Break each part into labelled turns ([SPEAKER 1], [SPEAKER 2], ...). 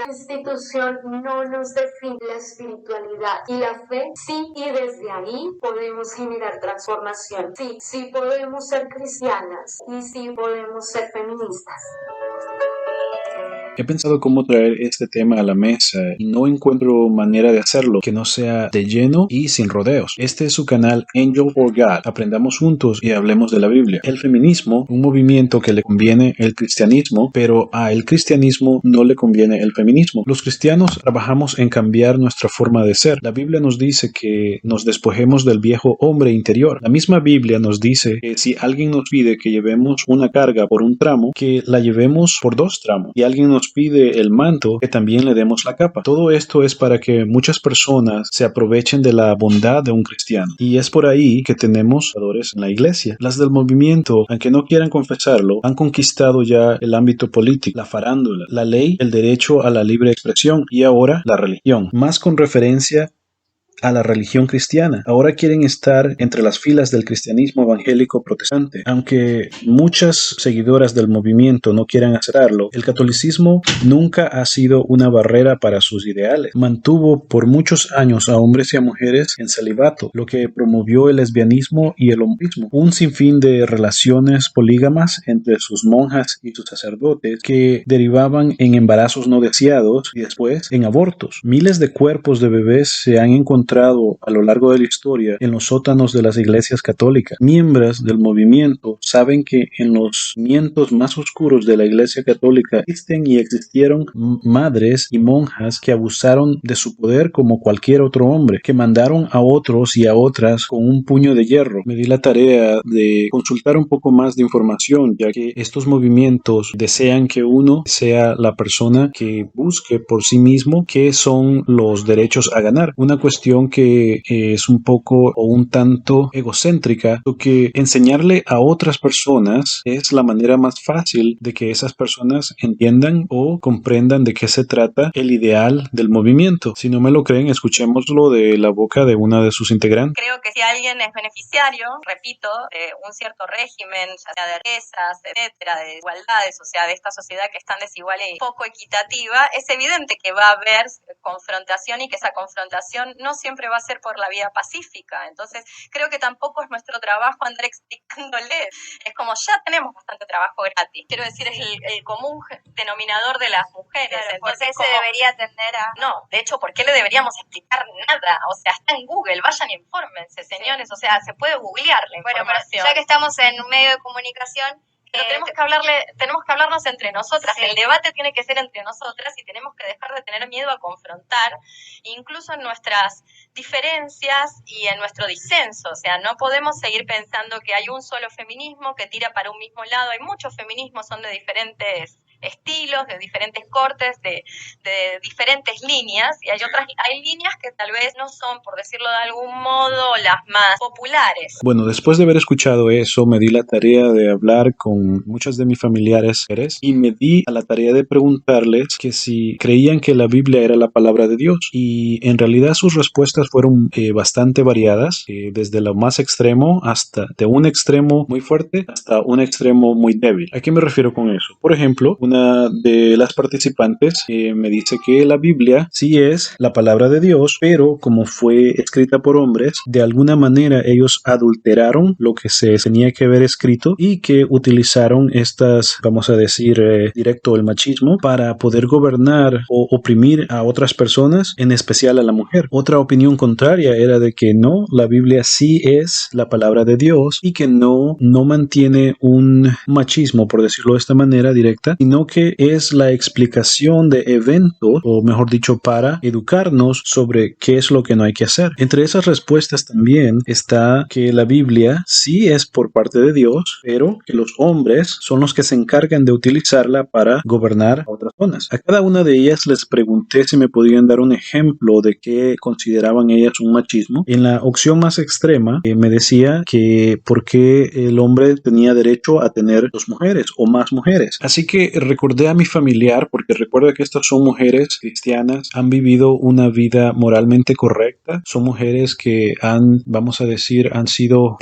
[SPEAKER 1] la institución no nos define la espiritualidad y la fe, sí, y desde ahí podemos generar transformación. Sí, sí podemos ser cristianas y sí podemos ser feministas.
[SPEAKER 2] He pensado cómo traer este tema a la mesa y no encuentro manera de hacerlo que no sea de lleno y sin rodeos. Este es su canal Angel for God. Aprendamos juntos y hablemos de la Biblia. El feminismo, un movimiento que le conviene el cristianismo, pero a el cristianismo no le conviene el feminismo. Los cristianos trabajamos en cambiar nuestra forma de ser. La Biblia nos dice que nos despojemos del viejo hombre interior. La misma Biblia nos dice que si alguien nos pide que llevemos una carga por un tramo, que la llevemos por 2 tramos. Y alguien nos pide el manto, que también le demos la capa. Todo esto es para que muchas personas se aprovechen de la bondad de un cristiano. Y es por ahí que tenemos pecadores en la iglesia. Las del movimiento, aunque no quieran confesarlo, han conquistado ya el ámbito político, la farándula, la ley, el derecho a la libre expresión y ahora la religión. Más con referencia a la religión cristiana. Ahora quieren estar entre las filas del cristianismo evangélico protestante. Aunque muchas seguidoras del movimiento no quieran aceptarlo, el catolicismo nunca ha sido una barrera para sus ideales. Mantuvo por muchos años a hombres y a mujeres en celibato, lo que promovió el lesbianismo y el homofilismo. Un sinfín de relaciones polígamas entre sus monjas y sus sacerdotes que derivaban en embarazos no deseados y después en abortos. Miles de cuerpos de bebés se han encontrado a lo largo de la historia en los sótanos de las iglesias católicas. Miembros del movimiento saben que en los cimientos más oscuros de la iglesia católica existen y existieron madres y monjas que abusaron de su poder como cualquier otro hombre, que mandaron a otros y a otras con un puño de hierro. Me di la tarea de consultar un poco más de información, ya que estos movimientos desean que uno sea la persona que busque por sí mismo qué son los derechos a ganar. Una cuestión que es un poco o un tanto egocéntrica, porque enseñarle a otras personas es la manera más fácil de que esas personas entiendan o comprendan de qué se trata el ideal del movimiento. Si no me lo creen, escuchémoslo de la boca de una de sus integrantes.
[SPEAKER 3] Creo que si alguien es beneficiario, repito, de un cierto régimen, ya sea de riquezas, etcétera, de desigualdades, o sea, de esta sociedad que es tan desigual y poco equitativa, es evidente que va a haber confrontación y que esa confrontación no siempre va a ser por la vía pacífica. Entonces, creo que tampoco es nuestro trabajo andar explicándole. Es como ya tenemos bastante trabajo gratis. Quiero decir, es el común denominador de las mujeres.
[SPEAKER 4] Claro,
[SPEAKER 3] entonces,
[SPEAKER 4] ¿por qué se debería atender a...?
[SPEAKER 3] No, de hecho, ¿por qué le deberíamos explicar nada? O sea, está en Google, vayan y infórmense, señores. O sea, se puede googlear la información.
[SPEAKER 4] Bueno, pero ya que estamos en un medio de comunicación...
[SPEAKER 3] Pero tenemos que hablarnos entre nosotras. Sí. El debate tiene que ser entre nosotras y tenemos que dejar de tener miedo a confrontar, incluso en nuestras diferencias y en nuestro disenso. O sea, no podemos seguir pensando que hay un solo feminismo que tira para un mismo lado. Hay muchos feminismos, son de diferentes estilos, de diferentes cortes, de diferentes líneas, y hay líneas que tal vez no son, por decirlo de algún modo, las más populares.
[SPEAKER 2] Bueno, después de haber escuchado eso, me di la tarea de hablar con muchas de mis familiares y me di a la tarea de preguntarles que si creían que la Biblia era la palabra de Dios, y en realidad sus respuestas fueron bastante variadas, desde lo más extremo hasta de un extremo muy fuerte hasta un extremo muy débil. ¿A qué me refiero con eso? Por ejemplo, una de las participantes me dice que la Biblia sí es la palabra de Dios, pero como fue escrita por hombres, de alguna manera ellos adulteraron lo que se tenía que haber escrito y que utilizaron estas, vamos a decir, directo el machismo para poder gobernar o oprimir a otras personas, en especial a la mujer. Otra opinión contraria era de que no, la Biblia sí es la palabra de Dios y que no mantiene un machismo, por decirlo de esta manera directa, sino que es la explicación de eventos, o mejor dicho, para educarnos sobre qué es lo que no hay que hacer. Entre esas respuestas también está que la Biblia sí es por parte de Dios, pero que los hombres son los que se encargan de utilizarla para gobernar a otras zonas. A cada una de ellas les pregunté si me podían dar un ejemplo de qué consideraban ellas un machismo. En la opción más extrema me decía que por qué el hombre tenía derecho a tener 2 mujeres o más mujeres. Así que recordé a mi familiar, porque recuerda que estas son mujeres cristianas, han vivido una vida moralmente correcta, son mujeres que vamos a decir, han sido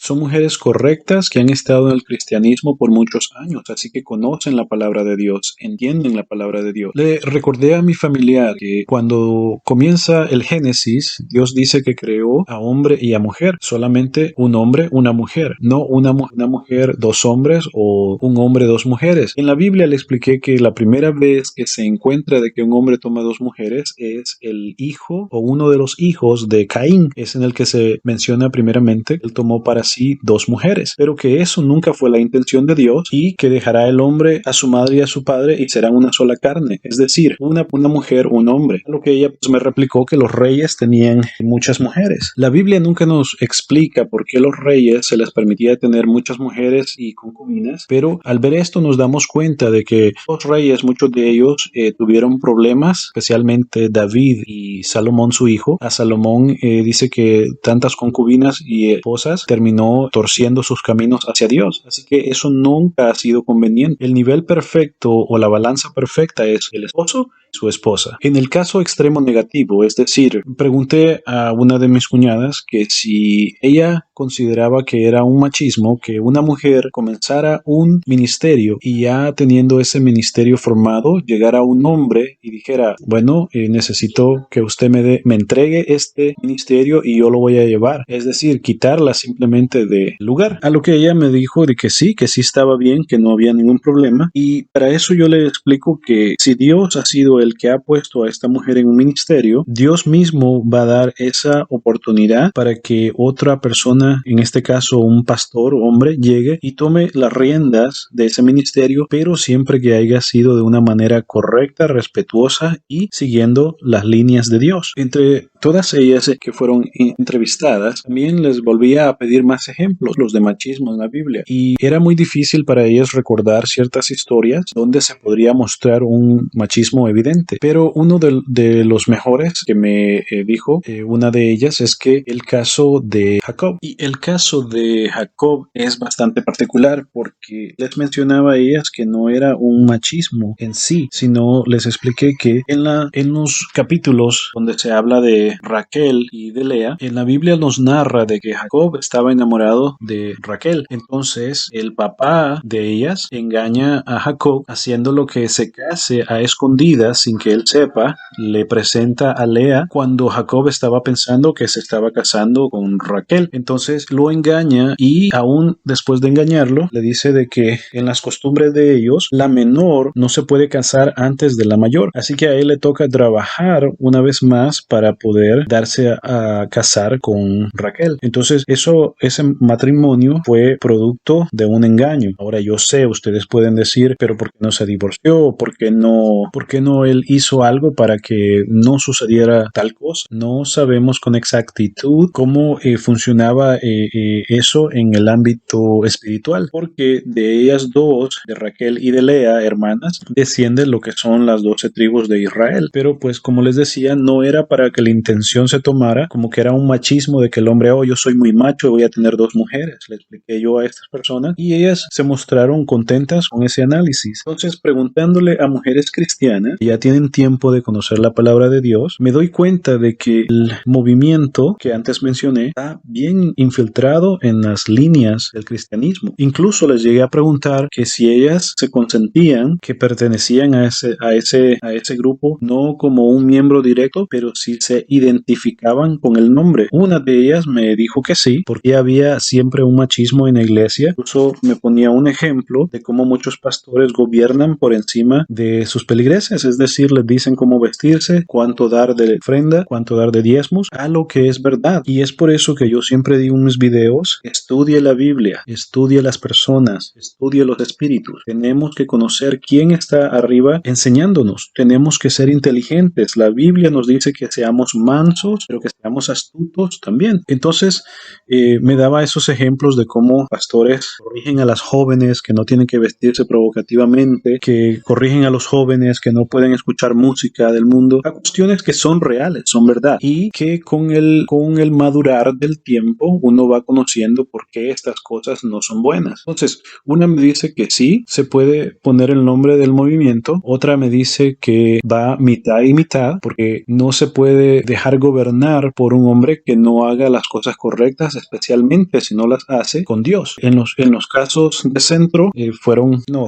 [SPEAKER 2] son mujeres correctas que han estado en el cristianismo por muchos años, así que conocen la palabra de Dios, entienden la palabra de Dios. Le recordé a mi familiar que cuando comienza el Génesis, Dios dice que creó a hombre y a mujer, solamente un hombre, una mujer, no una mujer, dos hombres o un hombre, dos mujeres. En la Biblia le expliqué que la primera vez que se encuentra de que un hombre toma dos mujeres es el hijo o uno de los hijos de Caín, es en el que se menciona primeramente, él tomó para sí dos mujeres, pero que eso nunca fue la intención de Dios y que dejará el hombre a su madre y a su padre y serán una sola carne, es decir, una mujer, un hombre. A lo que ella pues, me replicó que los reyes tenían muchas mujeres. La Biblia nunca nos explica por qué los reyes se les permitía tener muchas mujeres y concubinas, pero al ver esto nos damos cuenta de que los reyes, muchos de ellos tuvieron problemas, especialmente David y Salomón su hijo. A Salomón dice que tantas concubinas y esposas terminó torciendo sus caminos hacia Dios, así que eso nunca ha sido conveniente. El nivel perfecto o la balanza perfecta es el esposo y su esposa. En el caso extremo negativo, es decir, pregunté a una de mis cuñadas que si ella consideraba que era un machismo que una mujer comenzara un ministerio y ya teniendo ese ministerio formado llegara un hombre y dijera, bueno, necesito que usted me entregue este ministerio y yo lo voy a llevar, es decir, quitarla simplemente del lugar. A lo que ella me dijo de que sí estaba bien, que no había ningún problema, y para eso yo le explico que si Dios ha sido el que ha puesto a esta mujer en un ministerio, Dios mismo va a dar esa oportunidad para que otra persona, en este caso un pastor o hombre, llegue y tome las riendas de ese ministerio, pero siempre que haya sido de una manera correcta, respetuosa y siguiendo las líneas de Dios. Entre todas ellas que fueron entrevistadas, también les volvía a pedir más ejemplos, los de machismo en la Biblia, y era muy difícil para ellas recordar ciertas historias donde se podría mostrar un machismo evidente, pero uno de los mejores que me dijo, una de ellas es que el caso de Jacob, y el caso de Jacob es bastante particular porque les mencionaba a ellas que no era un machismo en sí, sino les expliqué que en los capítulos donde se habla de Raquel y de Lea, en la Biblia nos narra de que Jacob estaba enamorado de Raquel, entonces el papá de ellas engaña a Jacob haciéndolo que se case a escondidas sin que él sepa, le presenta a Lea cuando Jacob estaba pensando que se estaba casando con Raquel, entonces lo engaña y aún después de engañarlo le dice de que en las costumbres de ellos la menor no se puede casar antes de la mayor, así que a él le toca trabajar una vez más para poder darse a casar con Raquel. Entonces ese matrimonio fue producto de un engaño. Ahora yo sé, ustedes pueden decir, pero ¿por qué no se divorció? ¿Por qué no él hizo algo para que no sucediera tal cosa? No sabemos con exactitud cómo funcionaba eso en el ámbito espiritual, porque de ellas dos, de Raquel y de Lea, hermanas, descienden lo que son las 12 tribus de Israel, pero pues como les decía, no era para que la intención se tomara como que era un machismo de que el hombre, yo soy muy macho y voy a tener dos mujeres. Le expliqué yo a estas personas y ellas se mostraron contentas con ese análisis. Entonces, preguntándole a mujeres cristianas que ya tienen tiempo de conocer la palabra de Dios, me doy cuenta de que el movimiento que antes mencioné está bien infiltrado en las líneas del cristianismo. Incluso les llegué a preguntar que si ellas se consentían que pertenecían a ese grupo, no como un miembro directo, pero si se identificaban con el nombre. Una de ellas me dijo que sí, porque había siempre un machismo en la iglesia. Incluso me ponía un ejemplo de cómo muchos pastores gobiernan por encima de sus feligreses, es decir, les dicen cómo vestirse, cuánto dar de ofrenda, cuánto dar de diezmos, a lo que es verdad. Y es por eso que yo siempre digo en mis videos, estudie la Biblia, estudie las personas, estudie los espíritus. Tenemos que conocer quién está arriba enseñándonos. Tenemos que ser inteligentes. La Biblia nos dice que seamos mansos, pero que seamos astutos también. Entonces, me daba esos ejemplos de cómo pastores corrigen a las jóvenes que no tienen que vestirse provocativamente, que corrigen a los jóvenes que no pueden escuchar música del mundo, a cuestiones que son reales, son verdad, y que con el madurar del tiempo uno va conociendo por qué estas cosas no son buenas. Entonces, una me dice que sí, se puede poner el nombre del movimiento, otra me dice que va mitad y mitad, porque no se puede dejar gobernar por un hombre que no haga las cosas correctas, especialmente si no las hace con Dios. En los casos de centro,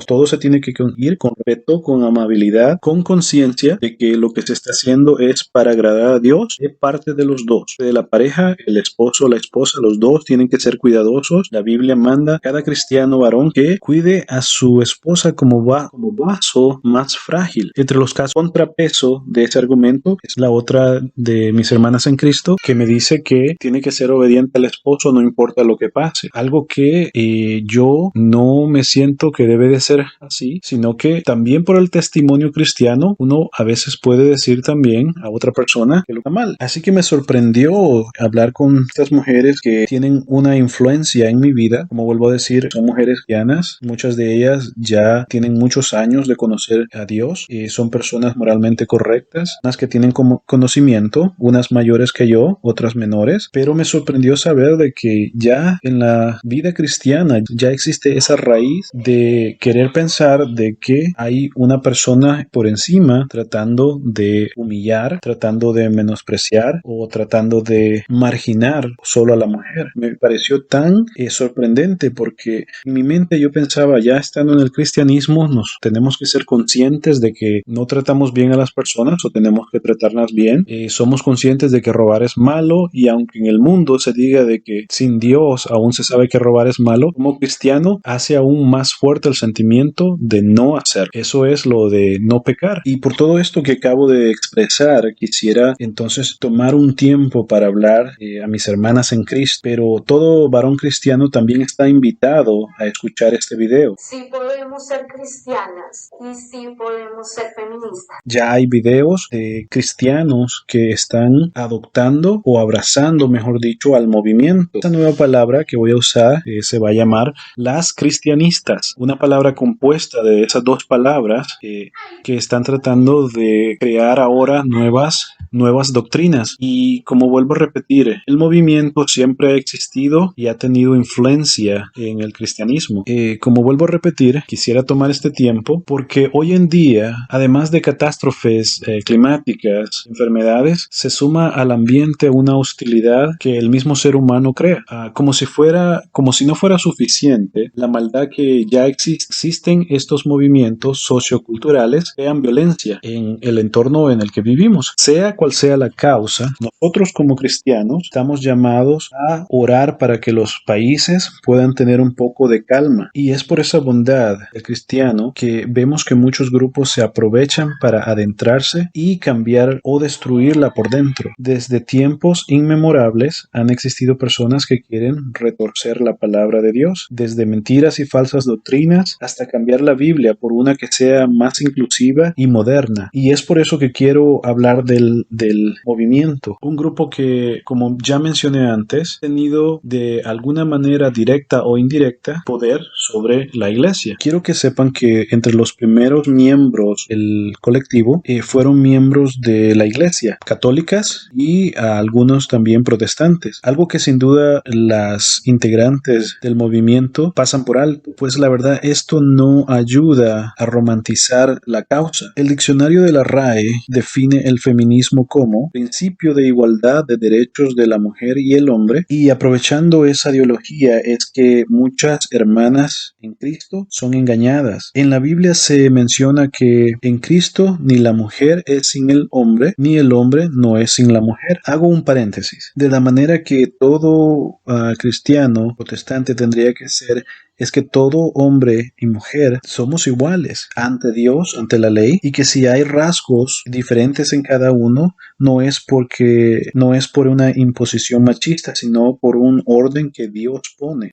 [SPEAKER 2] todo se tiene que ir con respeto, con amabilidad, con conciencia de que lo que se está haciendo es para agradar a Dios, es parte de los dos, de la pareja, el esposo, la esposa, los dos tienen que ser cuidadosos. La Biblia manda a cada cristiano varón que cuide a su esposa como vaso más frágil. Entre los casos contrapeso de ese argumento es la otra de mis hermanas en Cristo, que me dice que tiene que ser obediente al esposo no importa lo que pase. Algo que yo no me siento que debe de ser así, sino que también por el testimonio cristiano uno a veces puede decir también a otra persona que lo está mal. Así que me sorprendió hablar con estas mujeres que tienen una influencia en mi vida. Como vuelvo a decir, son mujeres cristianas, muchas de ellas ya tienen muchos años de conocer a Dios y son personas moralmente correctas, unas que tienen como conocimiento, unas mayores que yo, otras menores, pero me sorprendió saber de que ya en la vida cristiana ya existe esa raíz de querer pensar de que hay una persona por encima tratando de humillar, tratando de menospreciar o tratando de marginar solo a la mujer. Me pareció tan sorprendente porque en mi mente yo pensaba, ya estando en el cristianismo, nos tenemos que ser conscientes de que no tratamos bien a las personas o tenemos que tratarlas bien. Somos conscientes de que robar es malo y aunque en el mundo se diga de que sin Dios aún se sabe que robar es malo, como cristiano hace aún más fuerte el sentimiento de no hacer. Eso es lo de no pecar. Y por todo esto que acabo de expresar, quisiera entonces tomar un tiempo para hablar a mis hermanas en Cristo, pero todo varón cristiano también está invitado a escuchar este video.
[SPEAKER 1] Sí podemos ser cristianas y sí podemos ser feministas.
[SPEAKER 2] Ya hay videos de cristianos que están adoptando o abrazando, mejor dicho, al movimiento. Esta nueva palabra que voy a usar se va a llamar las cristianistas, una palabra compuesta de esas dos palabras que están tratando de crear ahora nuevas doctrinas. Y como vuelvo a repetir, el movimiento siempre ha existido y ha tenido influencia en el cristianismo. Como vuelvo a repetir, quisiera tomar este tiempo porque hoy en día, además de catástrofes climáticas, enfermedades, se suma al ambiente una hostilidad que el mismo ser humano crea. Como si no fuera suficiente, la maldad que ya existen estos movimientos socioculturales crean violencia en el entorno en el que vivimos. Sea cual sea la causa, nosotros como cristianos estamos llamados a orar para que los países puedan tener un poco de calma. Y es por esa bondad del cristiano que vemos que muchos grupos se aprovechan para adentrarse y cambiar o destruirla por dentro. Desde tiempos inmemorables han existido personas que quieren retorcer la palabra de Dios, desde mentiras y falsas doctrinas hasta cambiar la Biblia por una que sea más inclusiva y moderna. Y es por eso que quiero hablar del movimiento. Un grupo que, como ya mencioné antes, ha tenido de alguna manera directa o indirecta poder sobre la iglesia. Quiero que sepan que entre los primeros miembros del colectivo fueron miembros de la iglesia, católicas y algunos también protestantes. Algo que sin duda las integrantes del movimiento pasan por alto, pues la verdad esto no ayuda a romantizar la causa. El diccionario de la RAE define el feminismo como principio de igualdad de derechos de la mujer y el hombre, y aprovechando esa ideología es que muchas hermanas en Cristo son engañadas. En la Biblia se menciona que en Cristo ni la mujer es sin el hombre, ni el hombre no es sin la mujer. Hago un paréntesis. De la manera que todo cristiano protestante tendría que ser, es que todo hombre y mujer somos iguales ante Dios, ante la ley, y que si hay rasgos diferentes en cada uno, no es por una imposición machista, sino por un orden que Dios pone.